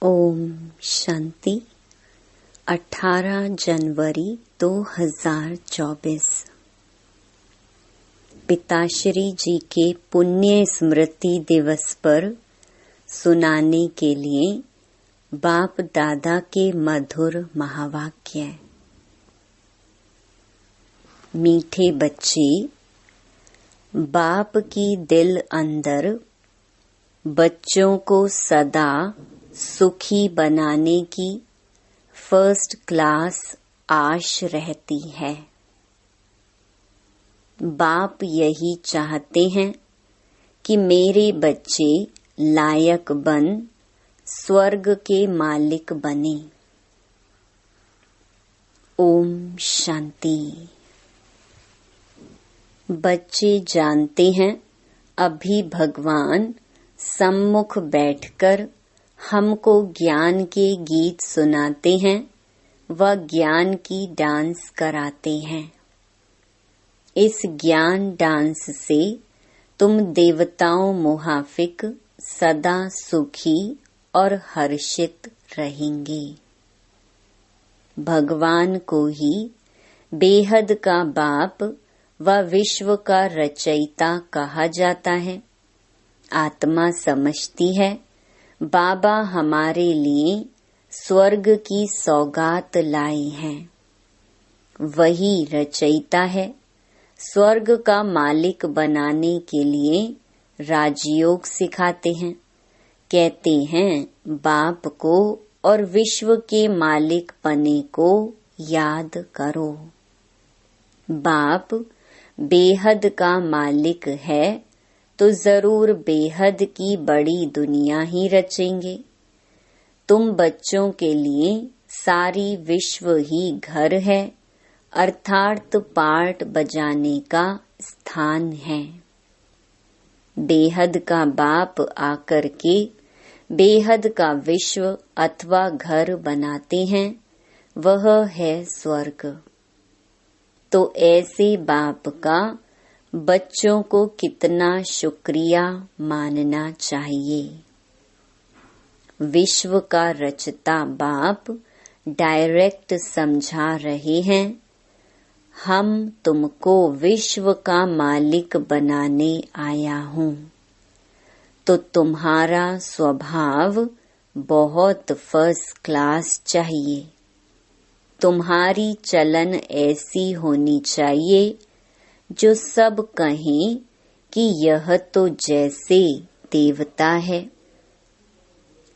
ओम शांति। 18 जनवरी 2024 पिताश्री जी के पुण्य स्मृति दिवस पर सुनाने के लिए बाप दादा के मधुर महावाक्य। मीठे बच्चे, बाप की दिल अंदर बच्चों को सदा सुखी बनाने की फर्स्ट क्लास आश रहती है। बाप यही चाहते हैं कि मेरे बच्चे लायक बन स्वर्ग के मालिक बने। ओम शांति। बच्चे जानते हैं, अभी भगवान सम्मुख बैठकर हमको ज्ञान के गीत सुनाते हैं व ज्ञान की डांस कराते हैं। इस ज्ञान डांस से तुम देवताओं मुहाफिक सदा सुखी और हर्षित रहेंगे। भगवान को ही बेहद का बाप व विश्व का रचयिता कहा जाता है। आत्मा समझती है बाबा हमारे लिए स्वर्ग की सौगात लाए हैं। वही रचयिता है। स्वर्ग का मालिक बनाने के लिए राजयोग सिखाते हैं। कहते हैं बाप को और विश्व के मालिक पने को याद करो। बाप बेहद का मालिक है तो जरूर बेहद की बड़ी दुनिया ही रचेंगे। तुम बच्चों के लिए सारी विश्व ही घर है, अर्थात पार्ट बजाने का स्थान है। बेहद का बाप आकर के बेहद का विश्व अथवा घर बनाते हैं, वह है स्वर्ग। तो ऐसे बाप का बच्चों को कितना शुक्रिया मानना चाहिए। विश्व का रचता बाप डायरेक्ट समझा रहे हैं, हम तुमको विश्व का मालिक बनाने आया हूँ। तो तुम्हारा स्वभाव बहुत फर्स्ट क्लास चाहिए। तुम्हारी चलन ऐसी होनी चाहिए जो सब कहें कि यह तो जैसे देवता है।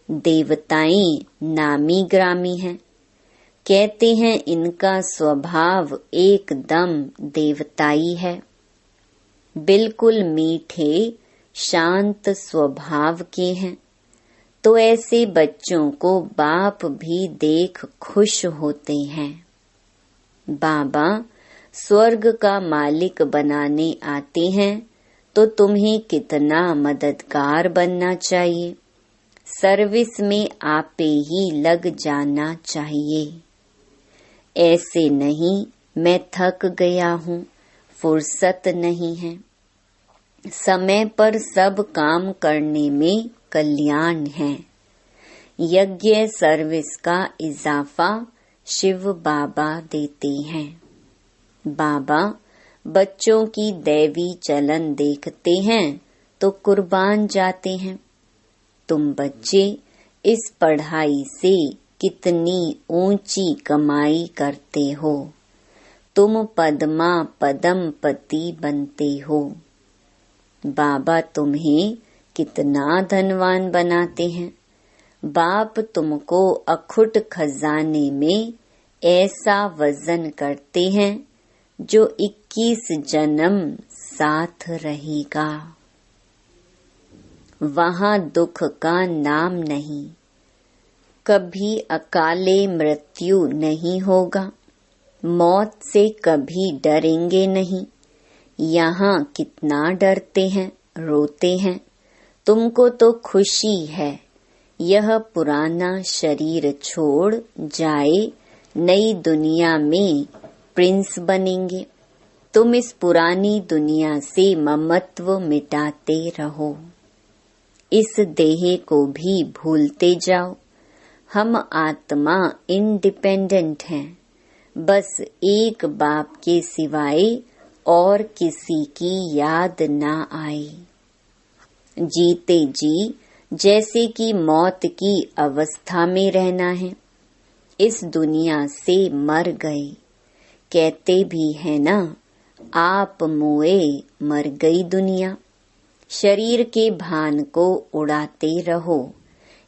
देवताएं नामी ग्रामी हैं। कहते हैं इनका स्वभाव एकदम देवताई है। बिल्कुल मीठे शांत स्वभाव के हैं। तो ऐसे बच्चों को बाप भी देख खुश होते हैं। बाबा स्वर्ग का मालिक बनाने आते हैं तो तुम्हें कितना मददगार बनना चाहिए। सर्विस में आपे ही लग जाना चाहिए। ऐसे नहीं मैं थक गया हूँ, फुर्सत नहीं है। समय पर सब काम करने में कल्याण है। यज्ञ सर्विस का इजाफा शिव बाबा देते हैं। बाबा बच्चों की दैवी चलन देखते हैं तो कुर्बान जाते हैं। तुम बच्चे इस पढ़ाई से कितनी ऊंची कमाई करते हो। तुम पद्मा पदमपति बनते हो। बाबा तुम्हें कितना धनवान बनाते हैं। बाप तुमको अखुट खजाने में ऐसा वजन करते हैं जो 21 जन्म साथ रहेगा। वहाँ दुख का नाम नहीं। कभी अकाले मृत्यु नहीं होगा। मौत से कभी डरेंगे नहीं। यहाँ कितना डरते हैं, रोते हैं। तुमको तो खुशी है। यह पुराना शरीर छोड़ जाए, नई दुनिया में प्रिंस बनेंगे। तुम इस पुरानी दुनिया से ममत्व मिटाते रहो। इस देह को भी भूलते जाओ। हम आत्मा इंडिपेंडेंट हैं, बस एक बाप के सिवाय और किसी की याद ना आए। जीते जी जैसे कि मौत की अवस्था में रहना है, इस दुनिया से मर गए। कहते भी है ना, आप मोए मर गई दुनिया। शरीर के भान को उड़ाते रहो,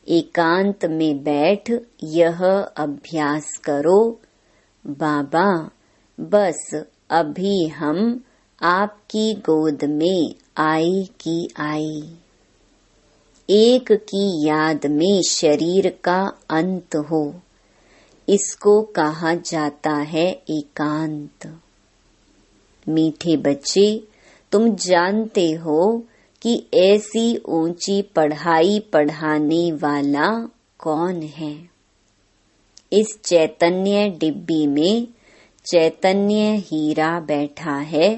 एकांत में बैठ यह अभ्यास करो। बाबा, बस अभी हम आपकी गोद में आए की आए। एक की याद में शरीर का अंत हो, इसको कहा जाता है एकांत। मीठे बच्चे, तुम जानते हो कि ऐसी ऊंची पढ़ाई पढ़ाने वाला कौन है? इस चैतन्य डिब्बी में चैतन्य हीरा बैठा है,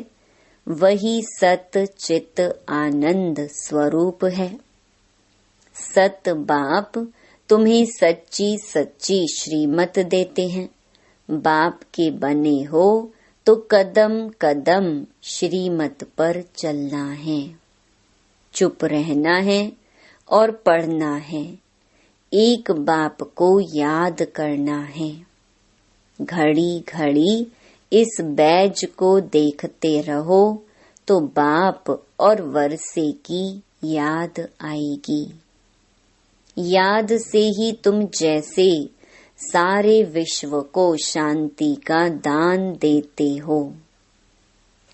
वही सत चित आनंद स्वरूप है। सत बाप तुम्हें सच्ची सच्ची श्रीमत देते हैं। बाप के बने हो तो कदम कदम श्रीमत पर चलना है, चुप रहना है और पढ़ना है। एक बाप को याद करना है। घड़ी घड़ी इस बैज को देखते रहो तो बाप और वर्षे की याद आएगी। याद से ही तुम जैसे सारे विश्व को शांति का दान देते हो।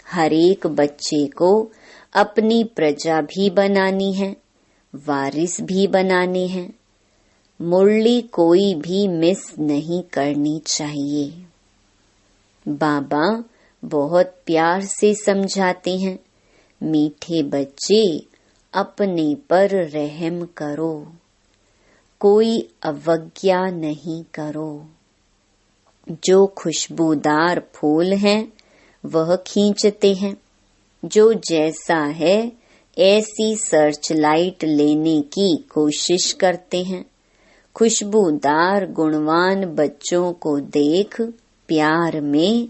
हर एक बच्चे को अपनी प्रजा भी बनानी है, वारिस भी बनाने हैं। मुरली कोई भी मिस नहीं करनी चाहिए। बाबा बहुत प्यार से समझाते हैं, मीठे बच्चे अपने पर रहम करो, कोई अवज्ञा नहीं करो। जो खुशबूदार फूल हैं वह खींचते हैं, जो जैसा है ऐसी सर्च लाइट लेने की कोशिश करते हैं। खुशबूदार गुणवान बच्चों को देख प्यार में,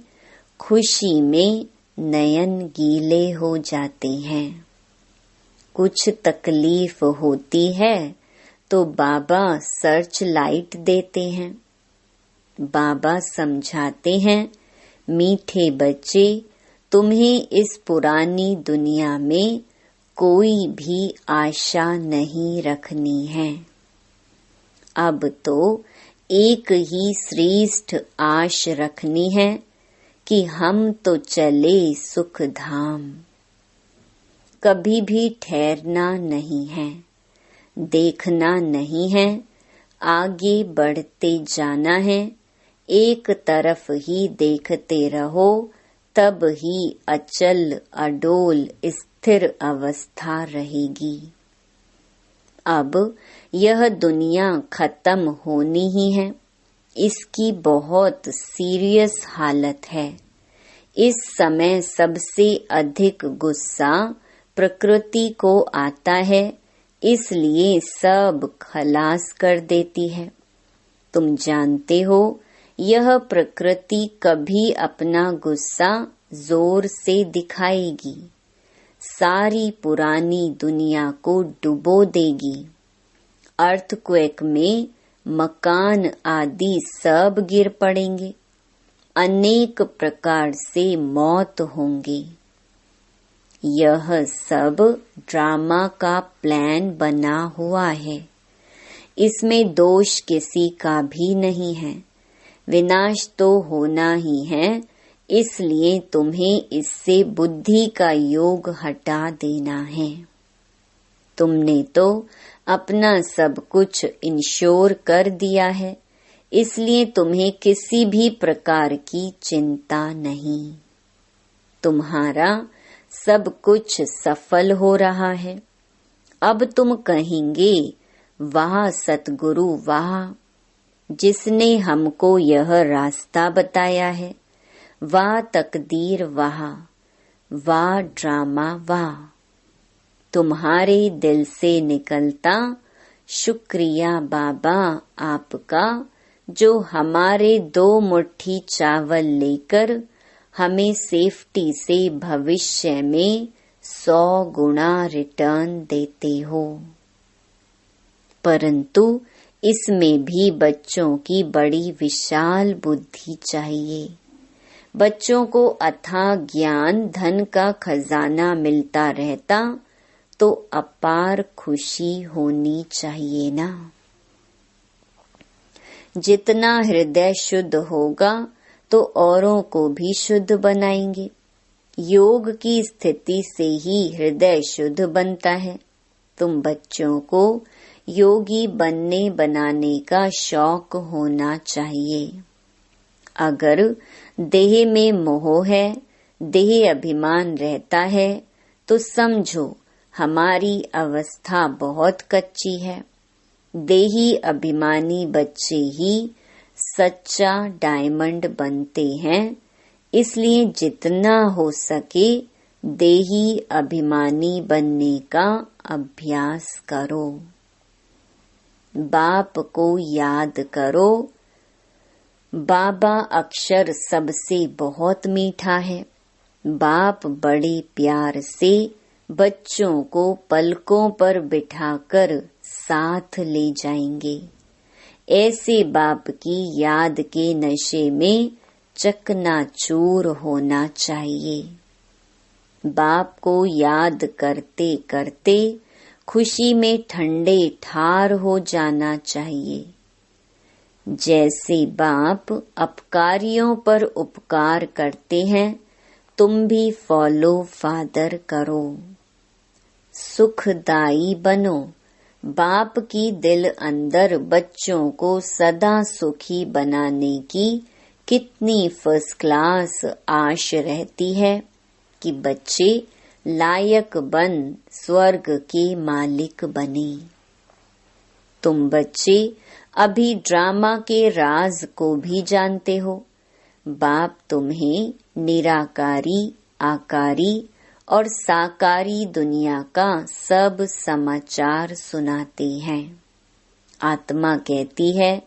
खुशी में नयन गीले हो जाते हैं। कुछ तकलीफ होती है तो बाबा सर्च लाइट देते हैं। बाबा समझाते हैं, मीठे बच्चे, तुम्हें इस पुरानी दुनिया में कोई भी आशा नहीं रखनी है। अब तो एक ही श्रेष्ठ आश रखनी है कि हम तो चले सुख धाम। कभी भी ठहरना नहीं है, देखना नहीं है, आगे बढ़ते जाना है। एक तरफ ही देखते रहो, तब ही अचल अडोल स्थिर अवस्था रहेगी। अब यह दुनिया खत्म होनी ही है, इसकी बहुत सीरियस हालत है। इस समय सबसे अधिक गुस्सा प्रकृति को आता है, इसलिए सब खलास कर देती है। तुम जानते हो, यह प्रकृति कभी अपना गुस्सा जोर से दिखाएगी, सारी पुरानी दुनिया को डुबो देगी। अर्थक्वेक में मकान आदि सब गिर पड़ेंगे, अनेक प्रकार से मौत होंगी। यह सब ड्रामा का प्लान बना हुआ है, इसमें दोष किसी का भी नहीं है। विनाश तो होना ही है, इसलिए तुम्हें इससे बुद्धि का योग हटा देना है। तुमने तो अपना सब कुछ इंश्योर कर दिया है, इसलिए तुम्हें किसी भी प्रकार की चिंता नहीं। तुम्हारा सब कुछ सफल हो रहा है। अब तुम कहेंगे, वाह सतगुरु वाह, जिसने हमको यह रास्ता बताया है। वाह तकदीर वाह, वाह ड्रामा वाह। तुम्हारे दिल से निकलता शुक्रिया बाबा आपका, जो हमारे 2 मुट्ठी चावल लेकर हमें सेफ्टी से भविष्य में 100 गुना रिटर्न देते हो। परंतु इसमें भी बच्चों की बड़ी विशाल बुद्धि चाहिए। बच्चों को अथाह ज्ञान धन का खजाना मिलता रहता तो अपार खुशी होनी चाहिए ना। जितना हृदय शुद्ध होगा तो औरों को भी शुद्ध बनाएंगे। योग की स्थिति से ही हृदय शुद्ध बनता है। तुम बच्चों को योगी बनने बनाने का शौक होना चाहिए। अगर देह में मोह है, देह अभिमान रहता है, तो समझो हमारी अवस्था बहुत कच्ची है। देही अभिमानी बच्चे ही सच्चा डायमंड बनते हैं। इसलिए जितना हो सके देही अभिमानी बनने का अभ्यास करो। बाप को याद करो। बाबा अक्षर सबसे बहुत मीठा है। बाप बड़े प्यार से बच्चों को पलकों पर बिठाकर साथ ले जाएंगे। ऐसे बाप की याद के नशे में चकनाचूर होना चाहिए। बाप को याद करते करते खुशी में ठंडे ठार हो जाना चाहिए। जैसे बाप अपकारियों पर उपकार करते हैं, तुम भी फॉलो फादर करो। सुखदाई बनो। बाप की दिल अंदर बच्चों को सदा सुखी बनाने की कितनी फर्स्ट क्लास आश रहती है कि बच्चे लायक बन स्वर्ग के मालिक बने। तुम बच्चे अभी ड्रामा के राज को भी जानते हो। बाप तुम्हें निराकारी, आकारी और साकारी दुनिया का सब समाचार सुनाते हैं। आत्मा कहती है,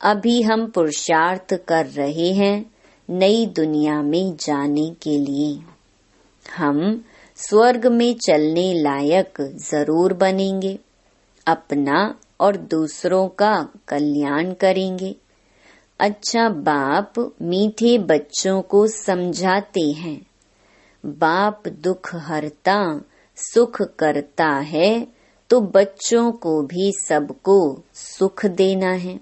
अभी हम पुरुषार्थ कर रहे हैं नई दुनिया में जाने के लिए। हम स्वर्ग में चलने लायक जरूर बनेंगे। अपना और दूसरों का कल्याण करेंगे। अच्छा बाप मीठे बच्चों को समझाते हैं। बाप दुख हरता सुख करता है, तो बच्चों को भी सबको सुख देना है।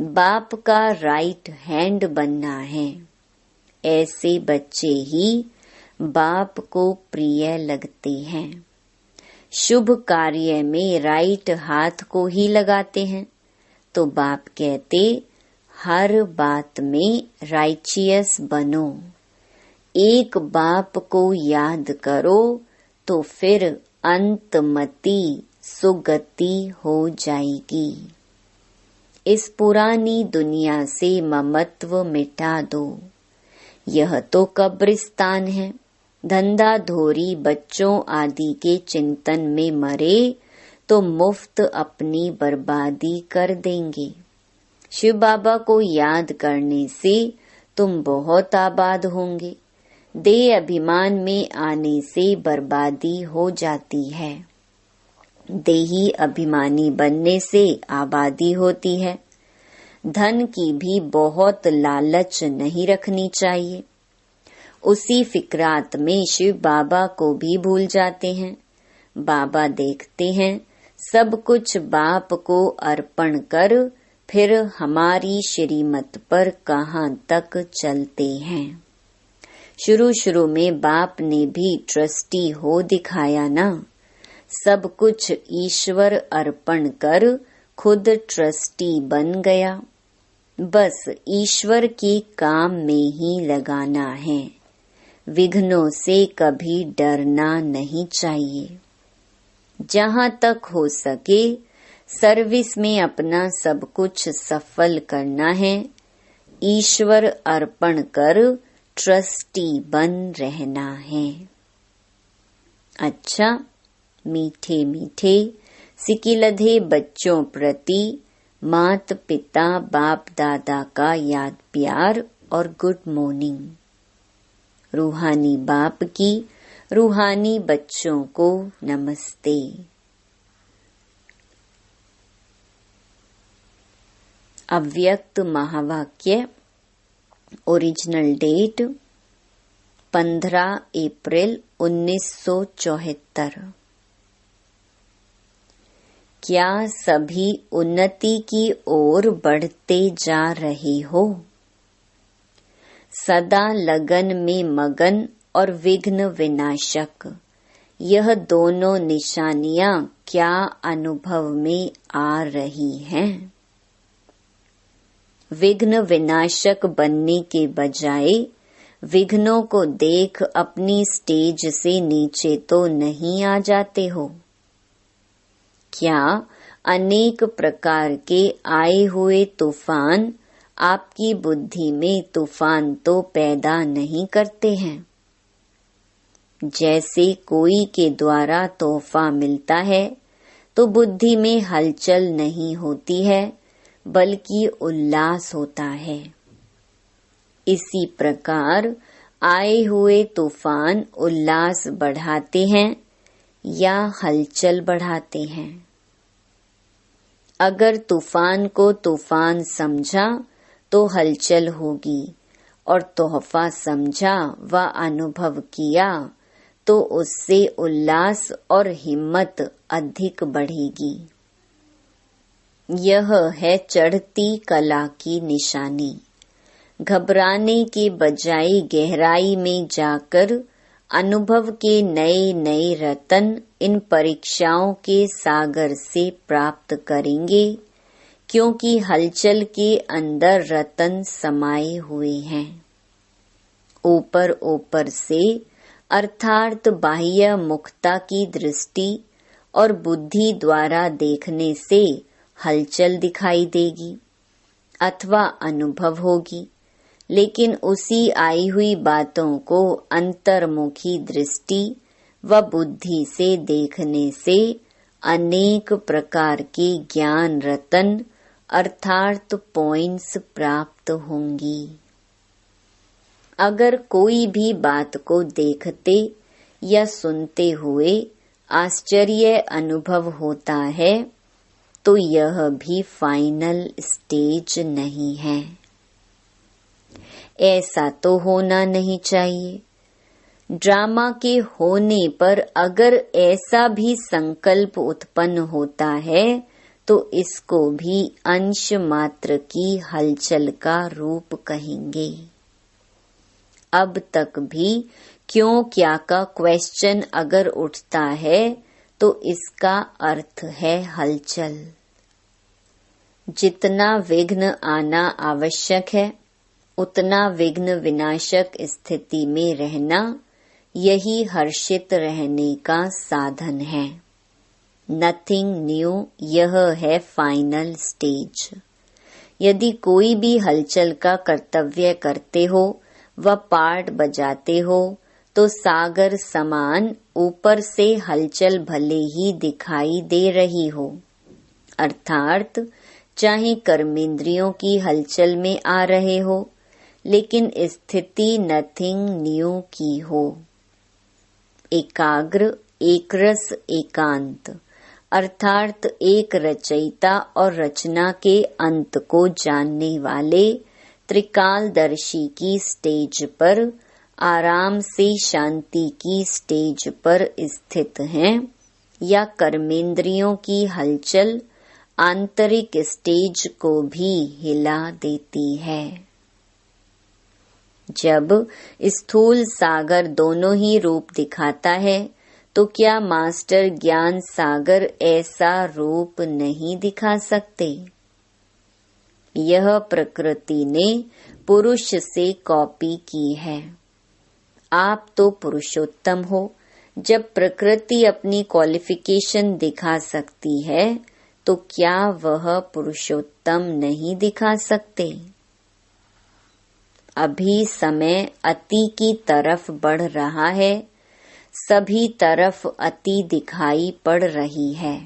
बाप का राइट हैंड बनना है। ऐसे बच्चे ही बाप को प्रिय लगते हैं। शुभ कार्य में राइट हाथ को ही लगाते हैं, तो बाप कहते हर बात में राइचियस बनो। एक बाप को याद करो तो फिर अंतमति सुगति हो जाएगी। इस पुरानी दुनिया से ममत्व मिटा दो। यह तो कब्रिस्तान है। धंधा धोरी बच्चों आदि के चिंतन में मरे तो मुफ्त अपनी बर्बादी कर देंगे। शिव बाबा को याद करने से तुम बहुत आबाद होंगे। देह अभिमान में आने से बर्बादी हो जाती है। देही अभिमानी बनने से आबादी होती है। धन की भी बहुत लालच नहीं रखनी चाहिए। उसी फिक्रात में शिव बाबा को भी भूल जाते हैं। बाबा देखते हैं सब कुछ बाप को अर्पण कर फिर हमारी श्रीमत पर कहाँ तक चलते हैं। शुरू शुरू में बाप ने भी ट्रस्टी हो दिखाया ना। सब कुछ ईश्वर अर्पण कर खुद ट्रस्टी बन गया। बस ईश्वर के काम में ही लगाना है। विघ्नों से कभी डरना नहीं चाहिए। जहाँ तक हो सके सर्विस में अपना सब कुछ सफल करना है। ईश्वर अर्पण कर ट्रस्टी बन रहना है। अच्छा, मीठे मीठे सिकिलधे बच्चों प्रति मात पिता बाप दादा का याद प्यार और गुड मॉर्निंग। रूहानी बाप की रूहानी बच्चों को नमस्ते। अव्यक्त महावाक्य। ओरिजिनल डेट 15 अप्रैल 1974। क्या सभी उन्नति की ओर बढ़ते जा रहे हो? सदा लगन में मगन और विघ्न विनाशक, यह दोनों निशानियां क्या अनुभव में आ रही हैं? विघ्न विनाशक बनने के बजाय विघ्नों को देख अपनी स्टेज से नीचे तो नहीं आ जाते हो? क्या अनेक प्रकार के आए हुए तूफान आपकी बुद्धि में तूफान तो पैदा नहीं करते हैं? जैसे कोई के द्वारा तोहफा मिलता है तो बुद्धि में हलचल नहीं होती है बल्कि उल्लास होता है। इसी प्रकार आए हुए तूफान उल्लास बढ़ाते हैं या हलचल बढ़ाते हैं? अगर तूफान को तूफान समझा तो हलचल होगी और तोहफा समझा व अनुभव किया तो उससे उल्लास और हिम्मत अधिक बढ़ेगी। यह है चढ़ती कला की निशानी। घबराने के बजाय गहराई में जाकर अनुभव के नए नए रतन इन परीक्षाओं के सागर से प्राप्त करेंगे, क्योंकि हलचल के अंदर रतन समाये हुए हैं। ऊपर ऊपर से अर्थात बाह्य मुखता की दृष्टि और बुद्धि द्वारा देखने से हलचल दिखाई देगी अथवा अनुभव होगी, लेकिन उसी आई हुई बातों को अंतर्मुखी दृष्टि व बुद्धि से देखने से अनेक प्रकार के ज्ञान रतन अर्थात पॉइंट्स प्राप्त होंगी। अगर कोई भी बात को देखते या सुनते हुए आश्चर्य अनुभव होता है तो यह भी फाइनल स्टेज नहीं है। ऐसा तो होना नहीं चाहिए। ड्रामा के होने पर अगर ऐसा भी संकल्प उत्पन्न होता है तो इसको भी अंश मात्र की हलचल का रूप कहेंगे। अब तक भी क्यों क्या का क्वेश्चन अगर उठता है तो इसका अर्थ है हलचल। जितना विघ्न आना आवश्यक है उतना विघ्न विनाशक स्थिति में रहना, यही हर्षित रहने का साधन है। नथिंग न्यू, यह है फाइनल स्टेज। यदि कोई भी हलचल का कर्तव्य करते हो व पार्ट बजाते हो तो सागर समान ऊपर से हलचल भले ही दिखाई दे रही हो, अर्थात चाहे कर्मेंद्रियों की हलचल में आ रहे हो, लेकिन स्थिति नथिंग न्यू की हो। एकाग्र, एकरस, एकांत अर्थात एक रचयिता और रचना के अंत को जानने वाले त्रिकालदर्शी की स्टेज पर आराम से शांति की स्टेज पर स्थित हैं, या कर्मेंद्रियों की हलचल आंतरिक स्टेज को भी हिला देती है। जब स्थूल सागर दोनों ही रूप दिखाता है तो क्या मास्टर ज्ञान सागर ऐसा रूप नहीं दिखा सकते? यह प्रकृति ने पुरुष से कॉपी की है। आप तो पुरुषोत्तम हो। जब प्रकृति अपनी क्वालिफिकेशन दिखा सकती है तो क्या वह पुरुषोत्तम नहीं दिखा सकते? अभी समय अति की तरफ बढ़ रहा है, सभी तरफ अति दिखाई पड़ रही है।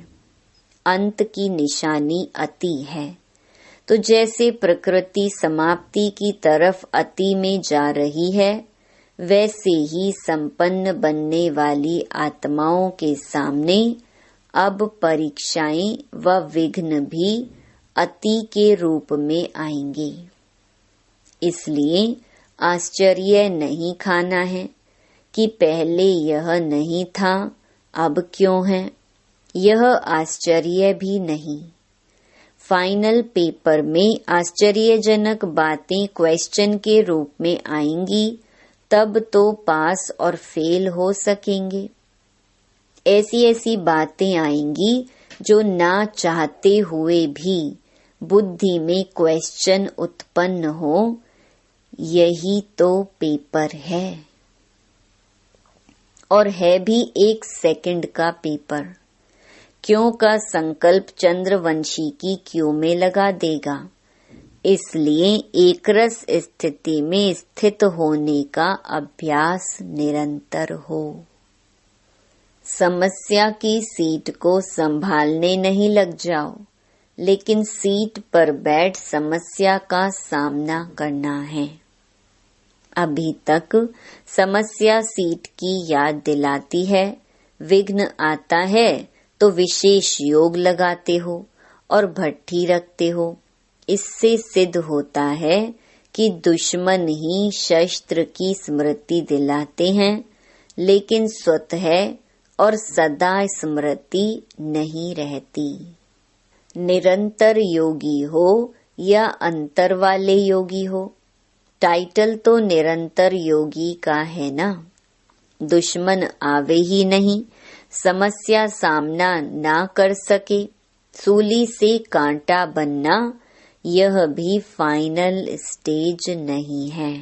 अंत की निशानी अति है। तो जैसे प्रकृति समाप्ति की तरफ अति में जा रही है, वैसे ही संपन्न बनने वाली आत्माओं के सामने अब परीक्षाएं व विघ्न भी अति के रूप में आएंगे। इसलिए आश्चर्य नहीं खाना है कि पहले यह नहीं था, अब क्यों है, यह आश्चर्य भी नहीं। फाइनल पेपर में आश्चर्यजनक बातें क्वेश्चन के रूप में आएंगी, तब तो पास और फेल हो सकेंगे। ऐसी ऐसी बातें आएंगी जो ना चाहते हुए भी बुद्धि में क्वेश्चन उत्पन्न हो। यही तो पेपर है, और है भी 1 सेकंड का पेपर। क्यों का संकल्प चंद्रवंशी की क्यों में लगा देगा। इसलिए एकरस स्थिति में स्थित होने का अभ्यास निरंतर हो। समस्या की सीट को संभालने नहीं लग जाओ, लेकिन सीट पर बैठ समस्या का सामना करना है। अभी तक समस्या सीट की याद दिलाती है, विघ्न आता है तो विशेष योग लगाते हो और भट्ठी रखते हो। इससे सिद्ध होता है कि दुश्मन ही शस्त्र की स्मृति दिलाते हैं, लेकिन स्वतः और सदा स्मृति नहीं रहती। निरंतर योगी हो या अंतर वाले योगी हो, टाइटल तो निरंतर योगी का है ना। दुश्मन आवे ही नहीं, समस्या सामना ना कर सके, सूली से कांटा बनना, यह भी फाइनल स्टेज नहीं है।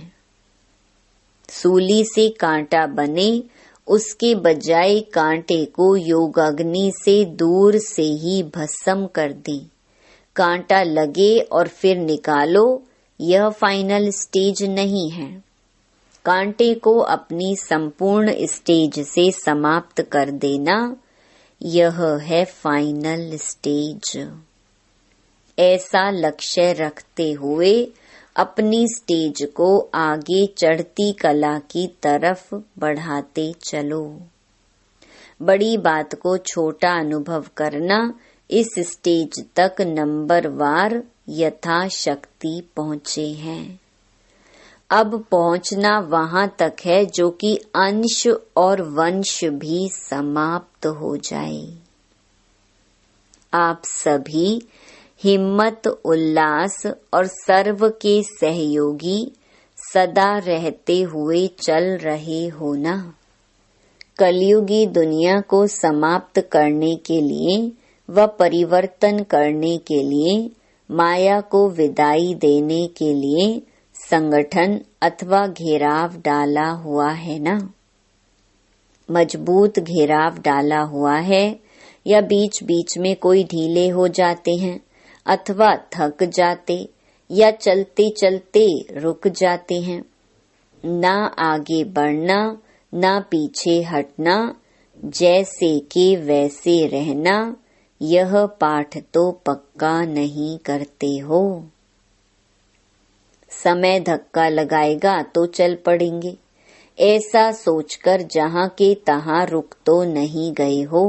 सूली से कांटा बने, उसके बजाय कांटे को योगाग्नि से दूर से ही भस्म कर दें। कांटा लगे और फिर निकालो, यह फाइनल स्टेज नहीं है। कांटे को अपनी संपूर्ण स्टेज से समाप्त कर देना, यह है फाइनल स्टेज। ऐसा लक्ष्य रखते हुए अपनी स्टेज को आगे चढ़ती कला की तरफ बढ़ाते चलो। बड़ी बात को छोटा अनुभव करना, इस स्टेज तक नंबरवार यथाशक्ति पहुँचे हैं। अब पहुँचना वहां तक है जो कि अंश और वंश भी समाप्त हो जाए। आप सभी हिम्मत, उल्लास और सर्व के सहयोगी सदा रहते हुए चल रहे हो ना। कलयुगी दुनिया को समाप्त करने के लिए व परिवर्तन करने के लिए, माया को विदाई देने के लिए संगठन अथवा घेराव डाला हुआ है ना। मजबूत घेराव डाला हुआ है, या बीच बीच में कोई ढीले हो जाते हैं अथवा थक जाते या चलते चलते रुक जाते हैं। ना आगे बढ़ना, ना पीछे हटना, जैसे के वैसे रहना, यह पाठ तो पक्का नहीं करते हो। समय धक्का लगाएगा तो चल पड़ेंगे, ऐसा सोचकर जहां के तहां रुक तो नहीं गए हो।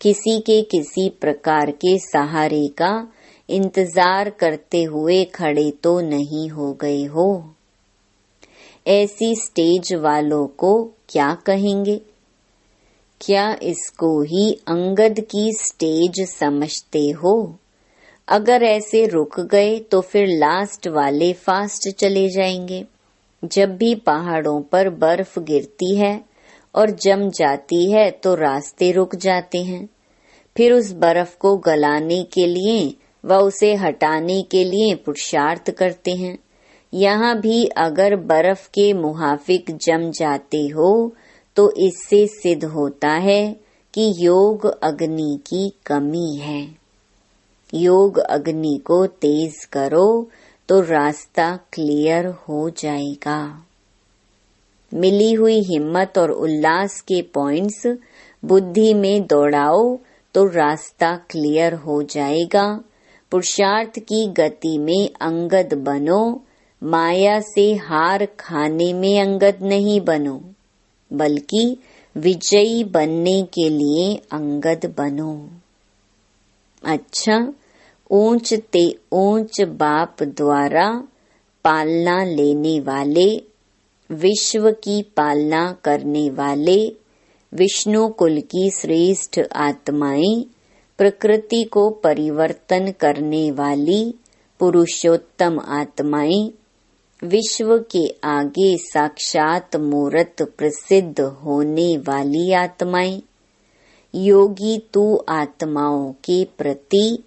किसी के किसी प्रकार के सहारे का इंतजार करते हुए खड़े तो नहीं हो गए हो। ऐसी स्टेज वालों को क्या कहेंगे? क्या इसको ही अंगद की स्टेज समझते हो? अगर ऐसे रुक गए तो फिर लास्ट वाले फास्ट चले जाएंगे। जब भी पहाड़ों पर बर्फ गिरती है और जम जाती है तो रास्ते रुक जाते हैं। फिर उस बर्फ को गलाने के लिए व उसे हटाने के लिए पुरुषार्थ करते हैं। यहाँ भी अगर बर्फ के मुहाफिक जम जाते हो तो इससे सिद्ध होता है कि योग अग्नि की कमी है। योग अग्नि को तेज करो तो रास्ता क्लियर हो जाएगा। मिली हुई हिम्मत और उल्लास के पॉइंट्स बुद्धि में दौड़ाओ, तो रास्ता क्लियर हो जाएगा। पुरुषार्थ की गति में अंगद बनो, माया से हार खाने में अंगद नहीं बनो, बल्कि विजयी बनने के लिए अंगद बनो। अच्छा, ऊंच ते ऊंच बाप द्वारा पालना लेने वाले, विश्व की पालना करने वाले, विष्णु कुल की श्रेष्ठ आत्माएं, प्रकृति को परिवर्तन करने वाली पुरुषोत्तम आत्माएं, विश्व के आगे साक्षात मूर्त प्रसिद्ध होने वाली आत्माएं, योगी तू आत्माओं के प्रति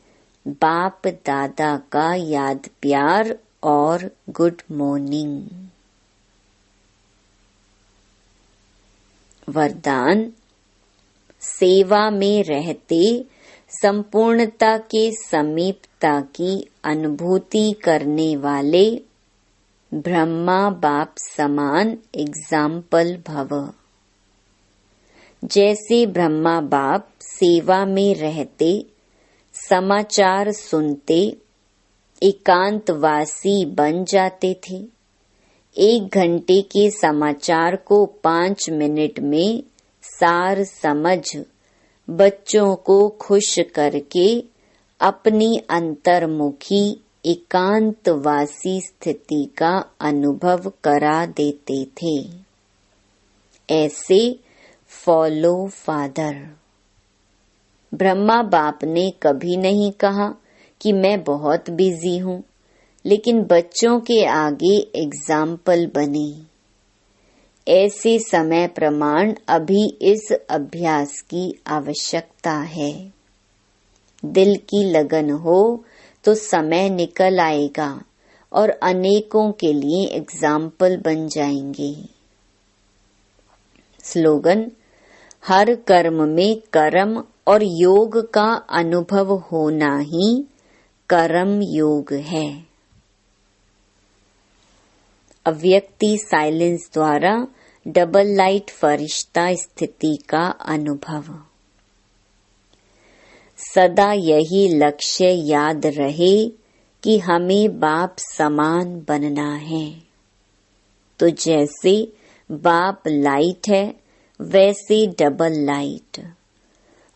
बाप दादा का याद प्यार और गुड मॉर्निंग। वरदान। सेवा में रहते संपूर्णता के समीपता की अनुभूति करने वाले ब्रह्मा बाप समान एग्जाम्पल भव। जैसे ब्रह्मा बाप सेवा में रहते, समाचार सुनते, एकांतवासी बन जाते थे। 1 घंटे के समाचार को 5 मिनट में सार समझ बच्चों को खुश करके अपनी अंतर्मुखी एकांतवासी स्थिति का अनुभव करा देते थे। ऐसे फॉलो फादर। ब्रह्मा बाप ने कभी नहीं कहा कि मैं बहुत बिजी हूँ, लेकिन बच्चों के आगे एग्जाम्पल बने। ऐसे समय प्रमाण अभी इस अभ्यास की आवश्यकता है। दिल की लगन हो तो समय निकल आएगा और अनेकों के लिए एग्जाम्पल बन जाएंगे। स्लोगन। हर कर्म में कर्म और योग का अनुभव होना ही कर्म योग है। अव्यक्ति साइलेंस द्वारा डबल लाइट फरिश्ता स्थिति का अनुभव। सदा यही लक्ष्य याद रहे कि हमें बाप समान बनना है। तो जैसे बाप लाइट है, वैसे डबल लाइट।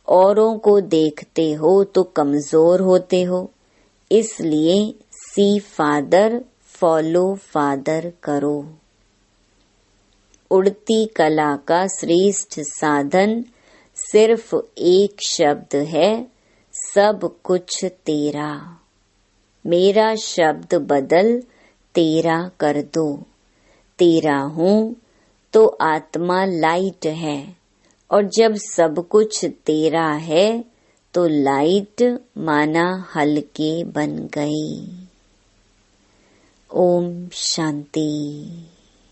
औरों को देखते हो तो कमजोर होते हो, इसलिए सी फादर फॉलो फादर करो। उड़ती कला का श्रेष्ठ साधन सिर्फ एक शब्द है, सब कुछ तेरा। मेरा शब्द बदल तेरा कर दो। तेरा हूँ तो आत्मा लाइट है, और जब सब कुछ तेरा है तो लाइट माना हल्के बन गई। ओम शांति।